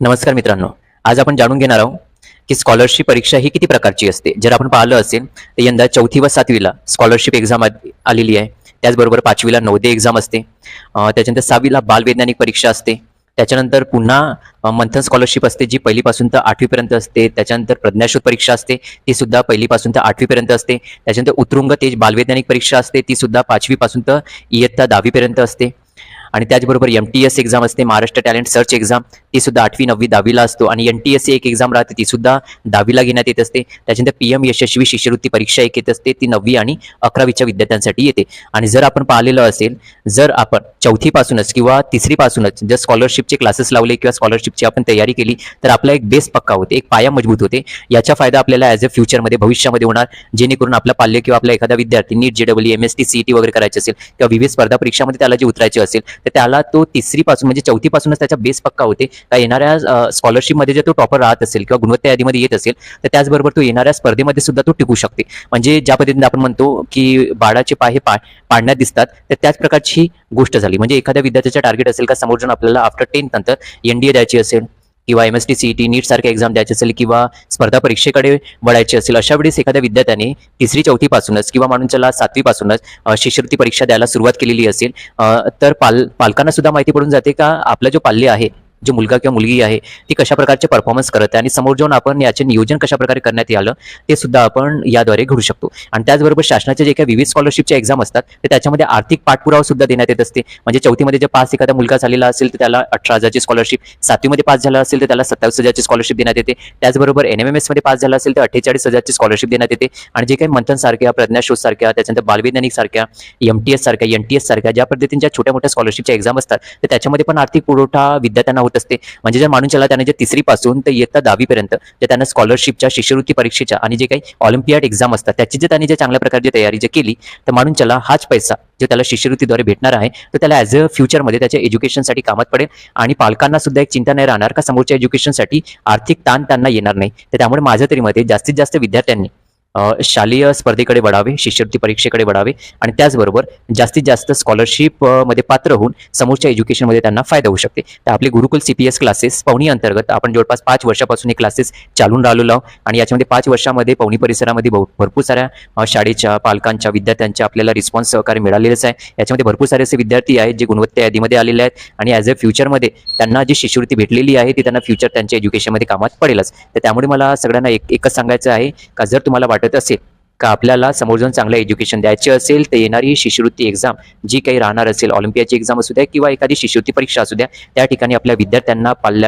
नमस्कार मित्रांनो. आज आपण जाणून घेणार आहोत की स्कॉलरशिप परीक्षा ही किती प्रकारची असते. जर आपण पाहिलं असेल तर यंदा 4थी व 7वीला स्कॉलरशिप एक्झाम आलेली आहे. त्याचबरोबर 5वीला नवोदय एक्झाम असते. त्याच्यानंतर 6वीला बालवैज्ञानिक परीक्षा असते. त्याच्यानंतर पुन्हा मंथन स्कॉलरशिप असते, जी पहिलीपासून तर 8वीपर्यंत असते. त्याच्यानंतर प्रज्ञाशोध परीक्षा असते, ती सुद्धा पहिलीपासून तर 8वीपर्यंत असते. त्याच्यानंतर उत्तुंग तेज बालवैज्ञानिक परीक्षा असते, ती सुद्धा 5वीपासून तर इयत्ता 10वीपर्यंत असते. आणि त्याचबरोबर MTS एक्झाम असते, महाराष्ट्र टॅलेंट सर्च एक्झाम, ती सुद्धा 8वी 9वी 10वीला असतो. आणि NTSC एक एक्झाम राहते, ती सुद्धा 10वीला घेण्यात येत असते. त्याच्यानंतर PM यशस्वी शिष्यवृत्ती परीक्षा एक येत असते, ती 9वी आणि 11वीच्या विद्यार्थ्यांसाठी येते. आणि जर आपण पाहिलेलं असेल, जर आपण 4थी पासूनच किंवा 3री पासूनच जर स्कॉलरशिपचे क्लासेस लावले किंवा स्कॉलरशिपची आपण तयारी केली तर आपला एक बेस पक्का होते, एक पाया मजबूत होते. याचा फायदा आपल्याला ॲज अ फ्युचरमध्ये भविष्यामध्ये होणार, जेणेकरून आपला पाल्य किंवा आपला एखादा विद्यार्थी नीट JEE MST CET वगैरे करायचे असेल किंवा विविध स्पर्धा परीक्षामध्ये त्याला जे उतरायचे असेल तर त्याला तो 3री पासून म्हणजे 4थी पासूनच त्याचा बेस पक्का होते. का येणाऱ्या स्कॉलरशिपमध्ये जर तो टॉपर राहत असेल किंवा गुणवत्ता यादीमध्ये येत असेल तर त्याचबरोबर तो येणाऱ्या स्पर्धेमध्ये सुद्धा तो टिकू शकते. म्हणजे ज्या पद्धतीने आपण म्हणतो की बाळाचे पाय हे पाळण्यात दिसतात, तर त्याच प्रकारची गोष्ट झाली. म्हणजे एखाद्या विद्यार्थ्याचं टार्गेट असेल का समोर जाऊन आपल्याला आफ्टर 10th नंतर NDA द्यायची असेल किंवा MST CET नीट सारख्या एक्झाम द्यायची असेल किंवा स्पर्धा परीक्षेकडे वळायची असेल, अशा वेळेस एखाद्या विद्यार्थ्याने 3री 4थी पासूनच किंवा म्हणून चला 7वी पासूनच शिष्यवृत्ती परीक्षा द्यायला सुरुवात केलेली असेल, तर पालकांना सुद्धा माहिती पडून जाते का आपला जो पाल्य आहे, जो मुलगा किंवा मुलगी आहे, ती कशा प्रकारचे परफॉर्मन्स करत आहे आणि समोर जाऊन आपण याचे नियोजन कशा प्रकारे करण्यात आलं ते सुद्धा आपण याद्वारे घडू शकतो. आणि त्याचबरोबर शासनाचे जे काही विविध स्कॉलरशिपचे एक्झाम असतात तर त्याच्यामध्ये आर्थिक पाठपुरावा सुद्धा देण्यात येत असते. म्हणजे 4थीमध्ये जर पास एखादा मुलगा झालेला असेल तर त्याला 18,000ची स्कॉलरशिप, 7वीमध्ये पास झाला असेल तर त्याला 27,000ची स्कॉलरशिप देण्यात येते. त्याचबरोबर NMMS मध्ये पास झाला असेल तर 48,000ची स्कॉलरशिप देण्यात येते. आणि जे काही मंथन सारख्या, प्रज्ञाशोध सारख्या, त्याच्यानंतर बालवैज्ञानिक सारख्या, MTS सारख्या, NTS सारख्या ज्या पद्धतीच्या छोट्या मोठ्या स्कॉलरशिपच्या एक्झाम असतात तर त्याच्यामध्ये पण आर्थिक पुरवठा विद्यार्थ्यांना होत असते. म्हणजे जर मानून चला त्याने जे 3री पासून तर इयत्ता 10वीपर्यंत जर त्यांना स्कॉलरशिपच्या, शिष्यवृत्ती परीक्षेच्या आणि जे काही ऑलिम्पियाड एक्झाम असतात त्याची जर त्यांनी चांगल्या प्रकारची तयारी जर केली तर मानून चला हाच पैसा जो त्याला शिष्यवृत्तीद्वारे भेटणार आहे तर त्याला ॲज अ फ्युचरमध्ये त्याच्या एज्युकेशनसाठी कामात पडेल. आणि पालकांना सुद्धा एक चिंता नाही राहणार का समोरच्या एज्युकेशनसाठी आर्थिक ताण त्यांना येणार नाही. तर त्यामुळे माझ्या तरी मते जास्तीत जास्त विद्यार्थ्यांनी शालेय स्पर्धेकडे वळावे, शिष्यवृत्ती परीक्षेकडे वळावे आणि त्याचबरोबर जास्तीत जास्त स्कॉलरशिप मध्ये पात्र होऊन समोरच्या एज्युकेशनमध्ये त्यांना फायदा होऊ शकते. तर आपले गुरुकुल CPS क्लासेस पवनी अंतर्गत आपण जवळपास 5 वर्षापासून हे क्लासेस चालून राहिलेलो आहोत. आणि याच्यामध्ये 5 वर्षामध्ये पवनी परिसरामध्ये भरपूर साऱ्या शाळेच्या, पालकांच्या, विद्यार्थ्यांच्या आपल्याला रिस्पॉन्स सहकार्य मिळालेलंच आहे. याच्यामध्ये भरपूर सारे असे विद्यार्थी आहेत जे गुणवत्ता यादीमध्ये आलेले आहेत आणि ॲज अ फ्युचरमध्ये त्यांना जी शिष्यवृत्ती भेटलेली आहे ती त्यांना फ्युचर त्यांच्या एज्युकेशनमध्ये कामात पडेलच. तर त्यामुळे मला सगळ्यांना एकच सांगायचं आहे का जर तुम्हाला वाटत असेल का आपल्याला समोर जाऊन चांगलं एज्युकेशन द्यायचे असेल तर येणारी शिष्यवृत्ती एक्झाम जी काही राहणार असेल, ऑलिम्पियाची एक्झाम असू द्या किंवा एखादी शिष्यवृत्ती परीक्षा असू द्या, त्या ठिकाणी आपल्या विद्यार्थ्यांना, पाल्यांना